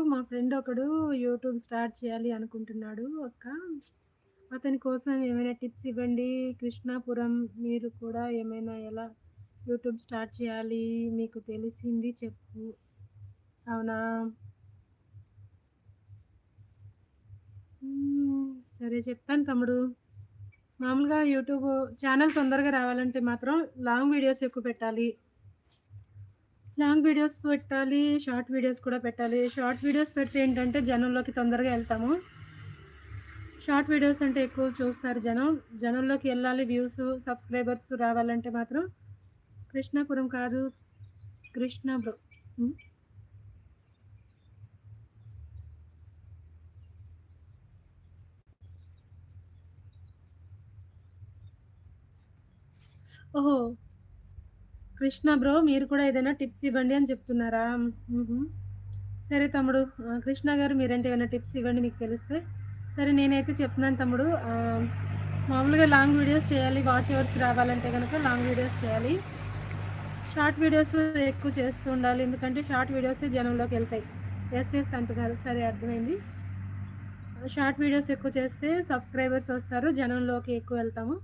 మా ఫ్రెండ్ ఒకడు YouTube start చేయాలి అనుకుంటున్నాడు అక్క. అతని కోసం ఏమైనా టిప్స్ ఇవ్వండి. కృష్ణాపురం మీరు కూడా ఏమైనా ఎలా యూట్యూబ్ స్టార్ట్ చేయాలి మీకు తెలిసింది చెప్పు. అవునా? సరే చెప్తాను తమ్ముడు. మామూలుగా యూట్యూబ్ ఛానల్ తొందరగా రావాలంటే మాత్రం లాంగ్ వీడియోస్ ఎక్కువ పెట్టాలి. లాంగ్ వీడియోస్ పెట్టాలి. షార్ట్ వీడియోస్ కూడా పెట్టాలి. షార్ట్ వీడియోస్ పెడితే ఏంటంటే జనంలోకి తొందరగా ఎళ్తాము. షార్ట్ వీడియోస్ అంటే ఎక్కువ చూస్తారు జనం. జనంలోకి ఎళ్ళాలి, వ్యూస్, సబ్స్క్రైబర్స్ రావాలంటే మాత్రం కృష్ణాపురం కాదు, కృష్ణ బ్రో. హ్మ్. ఓహో! కృష్ణ బ్రో మీరు కూడా ఏదైనా టిప్స్ ఇవ్వండి అని చెప్తున్నారా? హుహు. సరే తమ్ముడు. కృష్ణ గారు మీరంటే ఏమైనా టిప్స్ ఇవ్వండి మీకు తెలిస్తే. సరే నేనైతే చెప్తున్నాను తమ్ముడు. మామూలుగా లాంగ్ వీడియోస్ చేయాలి. వాచ్ అవర్స్ రావాలంటే గనక లాంగ్ వీడియోస్ చేయాలి. షార్ట్ వీడియోస్ ఎక్కువ చేస్తూ ఉండాలి. ఎందుకంటే షార్ట్ వీడియోసే జనంలోకెళ్తాయి. యెస్. యెస్ అంటున్నారు. సరే అర్థమైంది. షార్ట్ వీడియోస్ ఎక్కువ చేస్తే సబ్స్క్రైబర్స్ వస్తారు. జనంలోకి ఎక్కువ వెళ్తాము.